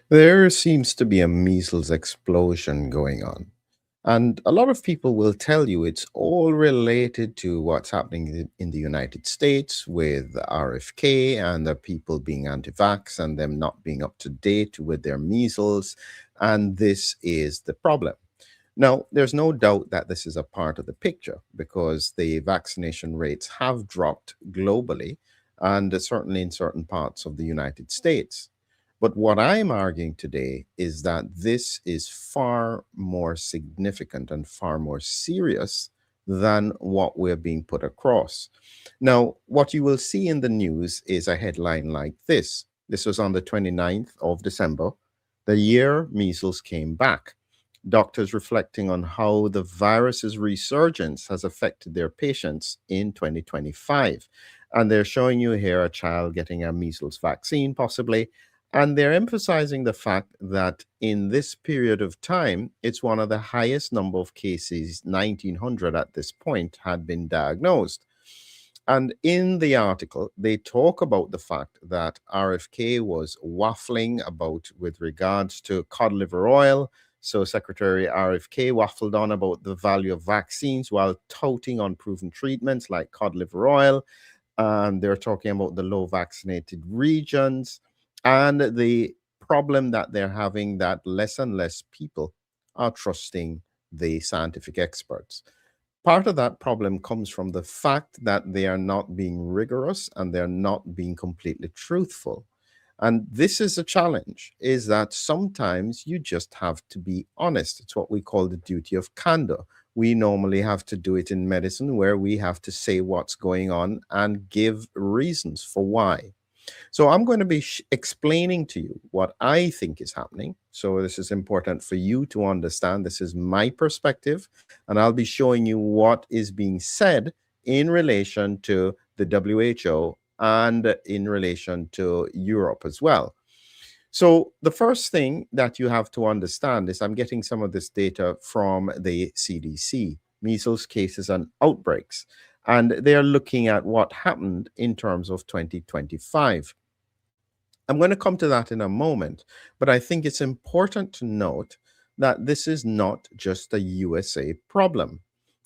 There seems to be a measles explosion going on. And a lot of people will tell you it's all related to what's happening in the United States with RFK and the people being anti vax and them not being up to date with their measles. And this is the problem. Now, there's no doubt that this is a part of the picture because the vaccination rates have dropped globally and certainly in certain parts of the United States. But what I'm arguing today is that this is far more significant and far more serious than what we're being put across. Now, what you will see in the news is a headline like this. This was on the 29th of December, the year measles came back. Doctors reflecting on how the virus's resurgence has affected their patients in 2025. And they're showing you here a child getting a measles vaccine, possibly. And they're emphasizing the fact that in this period of time, it's one of the highest number of cases, 1,900 at this point, had been diagnosed. And in the article, they talk about the fact that RFK was waffling about with regards to cod liver oil. So Secretary RFK waffled on about the value of vaccines while touting unproven treatments like cod liver oil. And they're talking about the low vaccinated regions and the problem that they're having that less and less people are trusting the scientific experts. Part of that problem comes from the fact that they are not being rigorous and they're not being completely truthful. And this is a challenge, is that sometimes you just have to be honest. It's what we call the duty of candor. We normally have to do it in medicine where we have to say what's going on and give reasons for why. So I'm going to be explaining to you what I think is happening. So this is important for you to understand. This is my perspective, and I'll be showing you what is being said in relation to the WHO and in relation to Europe as well. So the first thing that you have to understand is I'm getting some of this data from the CDC, measles cases and outbreaks, and they're looking at what happened in terms of 2025. I'm going to come to that in a moment, but I think it's important to note that this is not just a USA problem.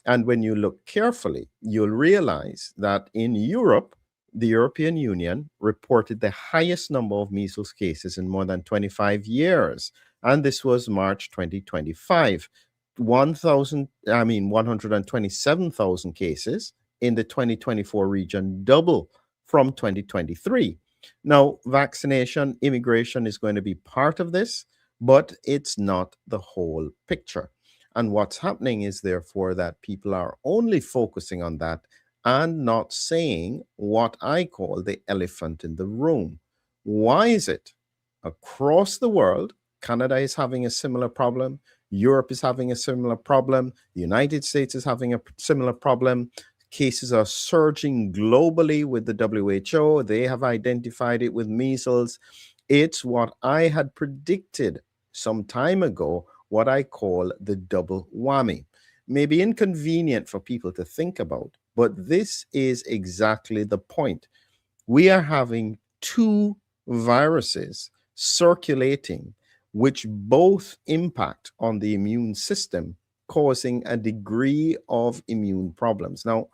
And when you look carefully, you'll realize that in Europe, the European Union reported the highest number of measles cases in more than 25 years. And this was March 2025. 127,000 cases in the 2024 region, double from 2023. Now, vaccination, immigration is going to be part of this, but it's not the whole picture. And what's happening is, therefore, that people are only focusing on that and not saying what I call the elephant in the room. Why is it across the world? Canada is having a similar problem. Europe is having a similar problem. The United States is having a similar problem. Cases are surging globally with the WHO. They have identified it with measles. It's what I had predicted some time ago, what I call the double whammy. May be inconvenient for people to think about, but this is exactly the point. We are having two viruses circulating, which both impact on the immune system, causing a degree of immune problems. Now,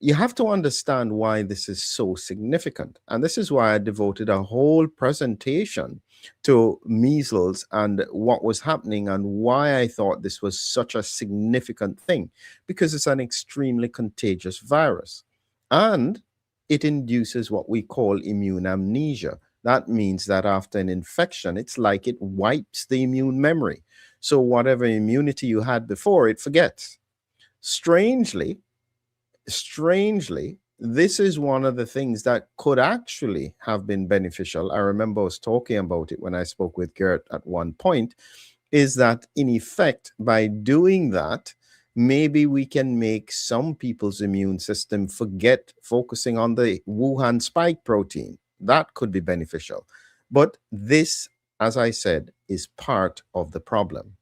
you have to understand why this is so significant. And this is why I devoted a whole presentation to measles and what was happening and why I thought this was such a significant thing, because it's an extremely contagious virus. And it induces what we call immune amnesia. That means that after an infection, it's like it wipes the immune memory. So whatever immunity you had before, it forgets. Strangely, strangely, this is one of the things that could actually have been beneficial. I remember I was talking about it when I spoke with Gert at one point, is that in effect, by doing that, maybe we can make some people's immune system forget focusing on the Wuhan spike protein. That could be beneficial. But this, as I said, is part of the problem.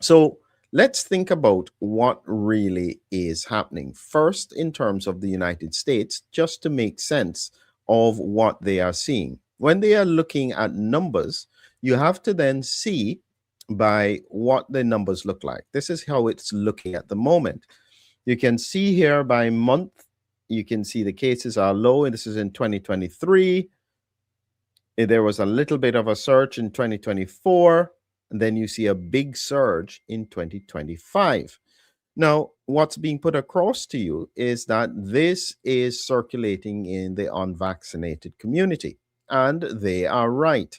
So let's think about what really is happening. First, in terms of the United States, just to make sense of what they are seeing. When they are looking at numbers, you have to then see by what the numbers look like. This is how it's looking at the moment. You can see here by month, you can see the cases are low, and this is in 2023. There was a little bit of a surge in 2024, and then you see a big surge in 2025. Now, what's being put across to you is that this is circulating in the unvaccinated community, and they are right.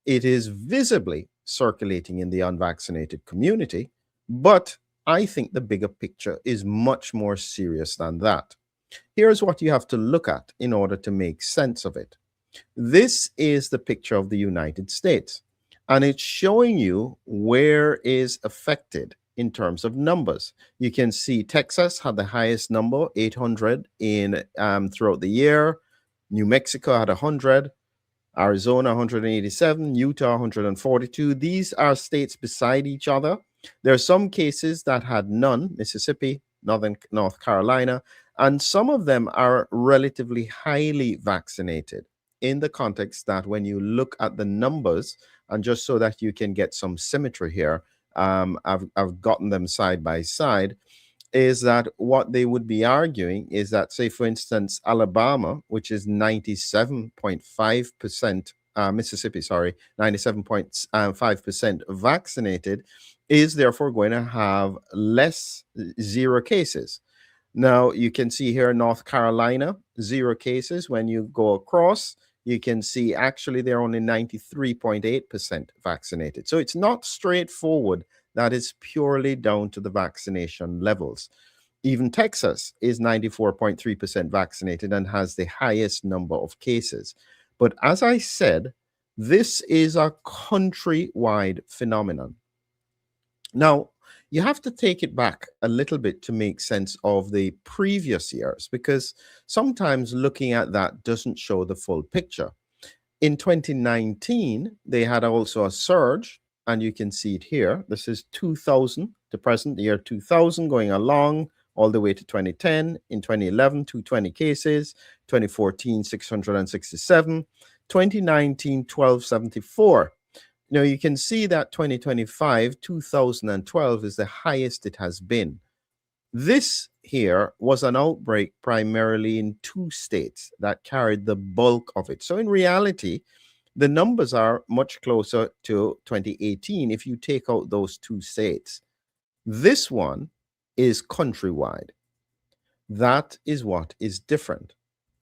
It is visibly circulating in the unvaccinated community, but I think the bigger picture is much more serious than that. Here's what you have to look at in order to make sense of it. This is the picture of the United States, and it's showing you where is affected in terms of numbers. You can see Texas had the highest number, 800 in throughout the year. New Mexico had 100. Arizona 187, Utah 142. These are states beside each other. There are some cases that had none, Mississippi, North Carolina, and some of them are relatively highly vaccinated in the context that when you look at the numbers, and just so that you can get some symmetry here, I've gotten them side by side, is that what they would be arguing is that, say, for instance, Alabama, which is 97.5%, Mississippi, sorry, 97.5% vaccinated, is therefore going to have less zero cases. Now, you can see here North Carolina, 0 cases. When you go across, you can see actually they're only 93.8% vaccinated. So it's not straightforward. That is purely down to the vaccination levels. Even Texas is 94.3% vaccinated and has the highest number of cases. But as I said, this is a countrywide phenomenon. Now, you have to take it back a little bit to make sense of the previous years, because sometimes looking at that doesn't show the full picture. In 2019, they had also a surge, and you can see it here. This is 2000, the present, the year 2000, going along all the way to 2010. In 2011, 220 cases, 2014, 667, 2019, 1274. Now, you can see that 2025, 2012 is the highest it has been. This here was an outbreak primarily in 2 states that carried the bulk of it. So in reality, the numbers are much closer to 2018 if you take out those 2 states. This one is countrywide. That is what is different.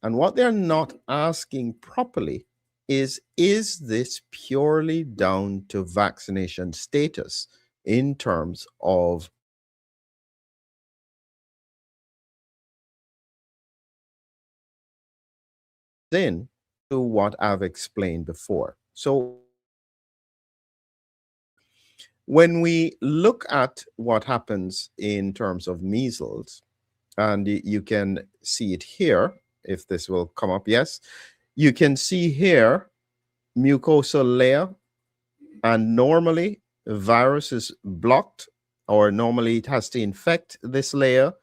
And what they're not asking properly is this purely down to vaccination status in terms of in to what I've explained before. So when we look at what happens in terms of measles, and you can see it here, if this will come up, yes, you can see here mucosal layer, and normally the virus is blocked, or normally it has to infect this layer,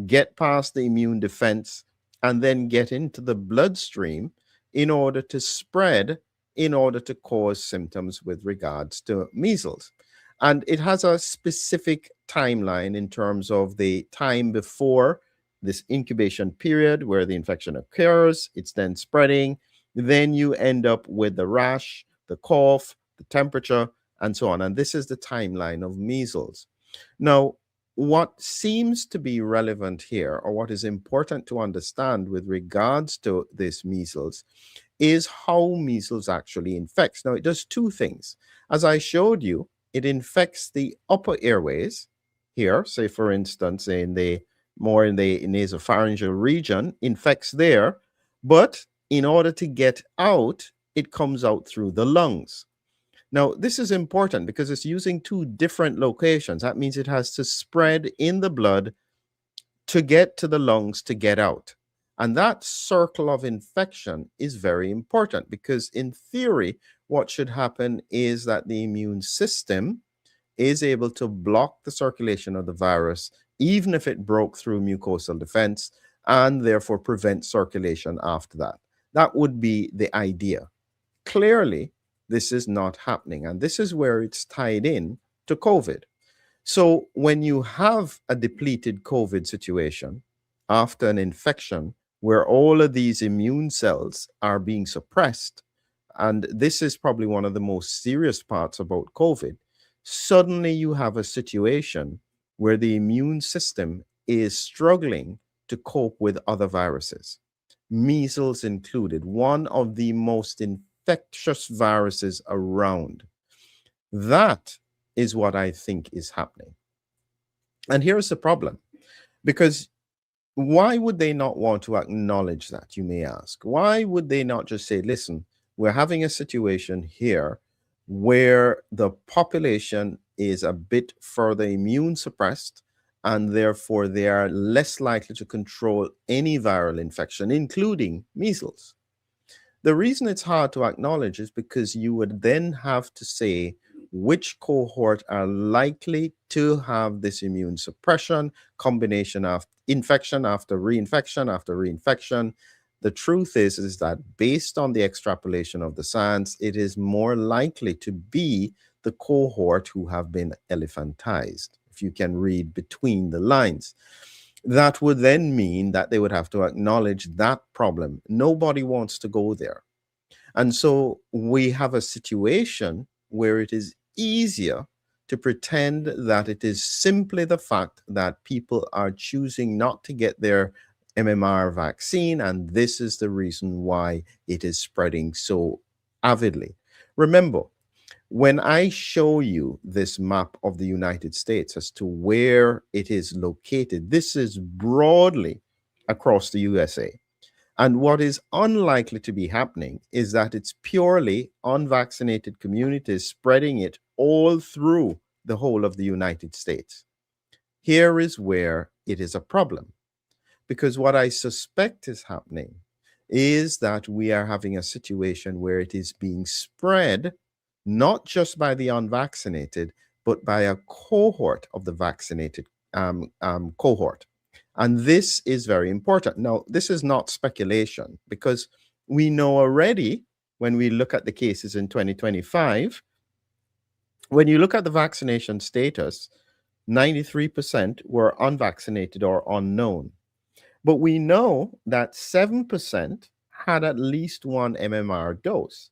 get past the immune defense, and then get into the bloodstream in order to spread, in order to cause symptoms with regards to measles. And it has a specific timeline in terms of the time before this incubation period where the infection occurs, it's then spreading, then you end up with the rash, the cough, the temperature, and so on. And this is the timeline of measles. Now, what seems to be relevant here, or what is important to understand with regards to this measles, is how measles actually infects. Now, it does 2 things. As I showed you, it infects the upper airways here, say for instance, in the nasopharyngeal region, infects there, but in order to get out, it comes out through the lungs. Now, this is important because it's using 2 different locations. That means it has to spread in the blood to get to the lungs to get out. And that circle of infection is very important because, in theory, what should happen is that the immune system is able to block the circulation of the virus, even if it broke through mucosal defense, and therefore prevent circulation after that. That would be the idea. clearly, this is not happening. And this is where it's tied in to COVID. So when you have a depleted COVID situation after an infection where all of these immune cells are being suppressed, and this is probably one of the most serious parts about COVID, suddenly you have a situation where the immune system is struggling to cope with other viruses, measles included, one of the most infectious viruses around. That is what I think is happening. And here's the problem, because why would they not want to acknowledge that, you may ask? Why would they not just say, listen, we're having a situation here where the population is a bit further immune suppressed, and therefore they are less likely to control any viral infection, including measles? The reason it's hard to acknowledge is because you would then have to say which cohort are likely to have this immune suppression combination of infection after reinfection after reinfection. The truth is that based on the extrapolation of the science, it is more likely to be the cohort who have been elephantized, if you can read between the lines. That would then mean that they would have to acknowledge that problem. Nobody wants to go there. And so we have a situation where it is easier to pretend that it is simply the fact that people are choosing not to get their MMR vaccine, and this is the reason why it is spreading so avidly. Remember, when I show you this map of the United States as to where it is located, this is broadly across the USA. And what is unlikely to be happening is that it's purely unvaccinated communities spreading it all through the whole of the United States. Here is where it is a problem, because what I suspect is happening is that we are having a situation where it is being spread not just by the unvaccinated, but by a cohort of the vaccinated cohort. And this is very important. Now, this is not speculation, because we know already when we look at the cases in 2025, when you look at the vaccination status, 93% were unvaccinated or unknown. But we know that 7% had at least one MMR dose.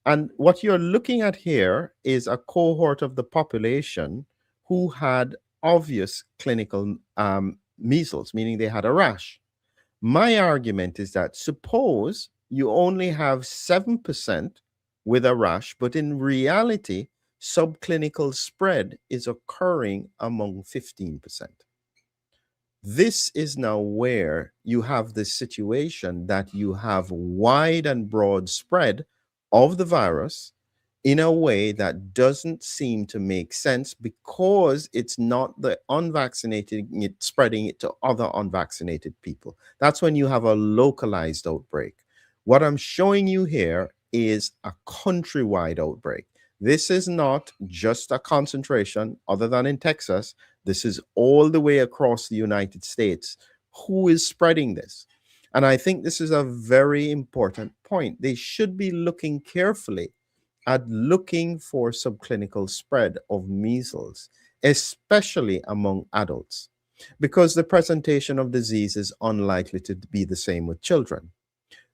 And what you're looking at here is a cohort of the population who had obvious clinical measles, meaning they had a rash. My argument is that suppose you only have 7% with a rash, but in reality, subclinical spread is occurring among 15%. This is now where you have this situation that you have wide and broad spread of the virus in a way that doesn't seem to make sense, because it's not the unvaccinated spreading it to other unvaccinated people. That's when you have a localized outbreak. What I'm showing you here is a countrywide outbreak. This is not just a concentration other than in Texas. This is all the way across the United States. Who is spreading this? And I think this is a very important point. They should be looking carefully at looking for subclinical spread of measles, especially among adults, because the presentation of disease is unlikely to be the same with children.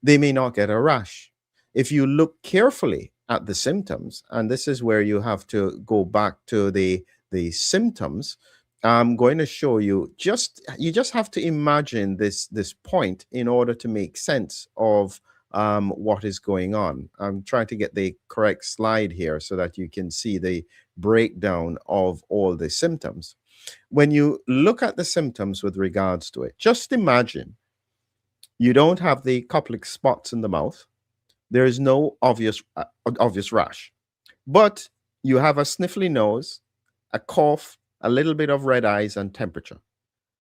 They may not get a rash. If you look carefully at the symptoms, and this is where you have to go back to the symptoms, I'm going to show you, you just have to imagine this point in order to make sense of what is going on. I'm trying to get the correct slide here so that you can see the breakdown of all the symptoms. When you look at the symptoms with regards to it, just imagine you don't have the couple of spots in the mouth. There is no obvious rash, but you have a sniffly nose, a cough, a little bit of red eyes, and temperature.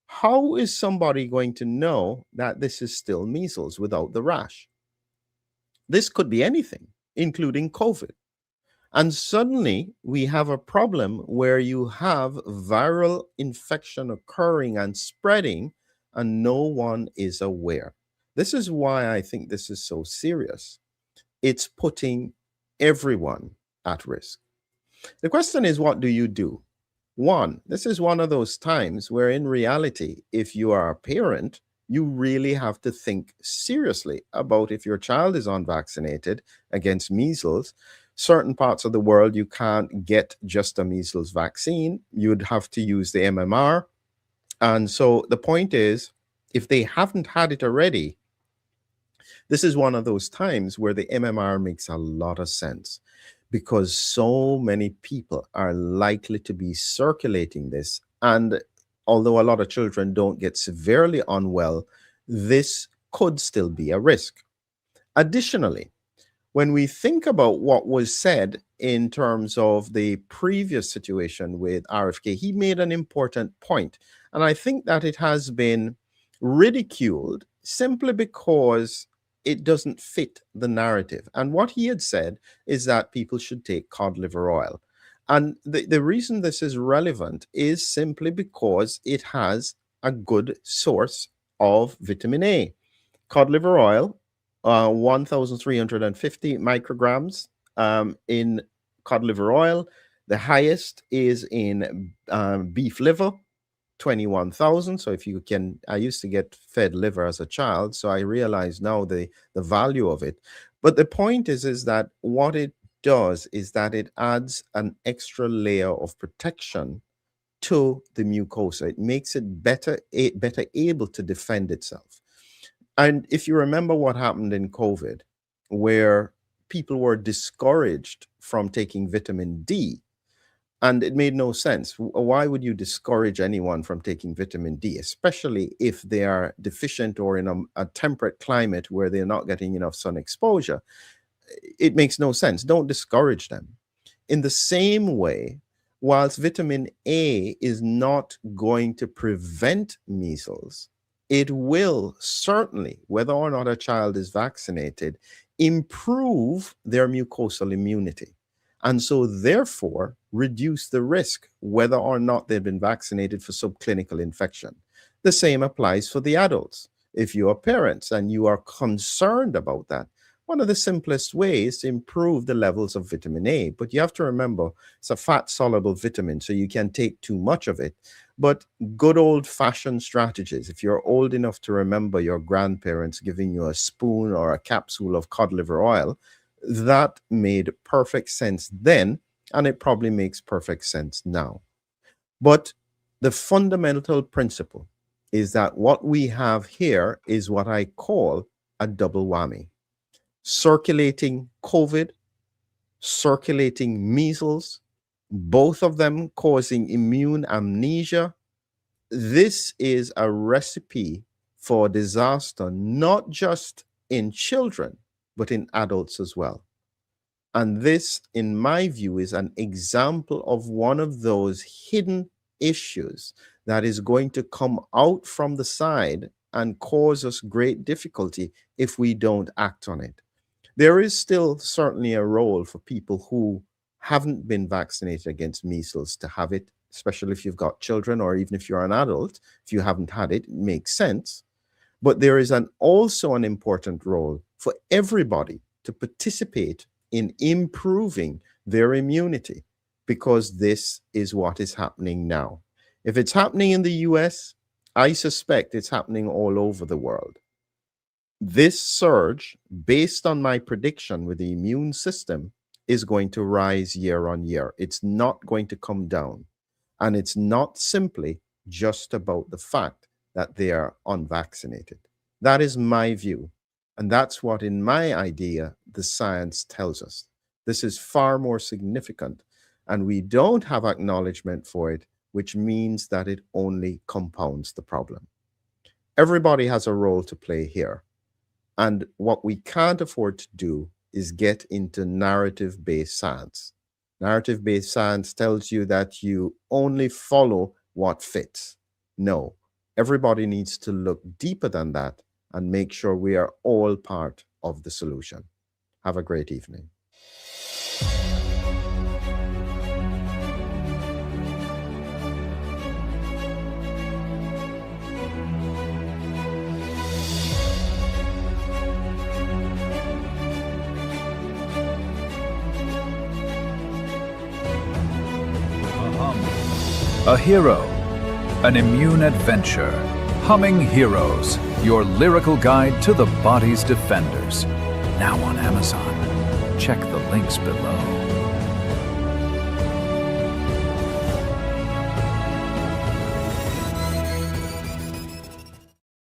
How is somebody going to know that this is still measles without the rash? This could be anything, including COVID. And suddenly we have a problem where you have viral infection occurring and spreading, and no one is aware. This is why I think this is so serious. it's putting everyone at risk. The question is, what do you do? One, this is one of those times where, in reality, if you are a parent, you really have to think seriously about if your child is unvaccinated against measles. Certain parts of the world, you can't get just a measles vaccine. You'd have to use the MMR. And so the point is, if they haven't had it already, this is one of those times where the MMR makes a lot of sense because so many people are likely to be circulating this. And although a lot of children don't get severely unwell, this could still be a risk. Additionally, when we think about what was said in terms of the previous situation with RFK, he made an important point. And I think that it has been ridiculed simply because it doesn't fit the narrative. And what he had said is that people should take cod liver oil. And the reason this is relevant is simply because it has a good source of vitamin A. Cod liver oil, 1,350 micrograms in cod liver oil. The highest is in beef liver, 21,000. So if you can, I used to get fed liver as a child, so I realize now the value of it. But the point is that what it does is that it adds an extra layer of protection to the mucosa. It makes it better able to defend itself. And if you remember what happened in COVID, where people were discouraged from taking vitamin D, and it made no sense. Why would you discourage anyone from taking vitamin D, especially if they are deficient or in a temperate climate where they're not getting enough sun exposure? It makes no sense. Don't discourage them. In the same way, whilst vitamin A is not going to prevent measles, it will certainly, whether or not a child is vaccinated, improve their mucosal immunity. And so therefore reduce the risk whether or not they've been vaccinated for subclinical infection. The same applies for the adults. If you are parents and you are concerned about that, one of the simplest ways to improve the levels of vitamin A, but you have to remember it's a fat-soluble vitamin, so you can take too much of it. But good old-fashioned strategies, if you're old enough to remember your grandparents giving you a spoon or a capsule of cod liver oil, that made perfect sense then, and it probably makes perfect sense now. But the fundamental principle is that what we have here is what I call a double whammy. Circulating COVID, circulating measles, both of them causing immune amnesia. This is a recipe for disaster, not just in children, but in adults as well. And this, in my view, is an example of one of those hidden issues that is going to come out from the side and cause us great difficulty if we don't act on it. There is still certainly a role for people who haven't been vaccinated against measles to have it, especially if you've got children or even if you're an adult. If you haven't had it, it makes sense. But there is also an important role for everybody to participate in improving their immunity, because this is what is happening now. If it's happening in the US, I suspect it's happening all over the world. This surge, based on my prediction with the immune system, is going to rise year on year. It's not going to come down. And it's not simply just about the fact that they are unvaccinated. That is my view. And that's what, in my idea, the science tells us. This is far more significant. And we don't have acknowledgement for it, which means that it only compounds the problem. Everybody has a role to play here. And what we can't afford to do is get into narrative-based science. Narrative-based science tells you that you only follow what fits. No, everybody needs to look deeper than that and make sure we are all part of the solution. Have a great evening. A hero, an immune adventure. Humming Heroes, your lyrical guide to the body's defenders. Now on Amazon. Check the links below.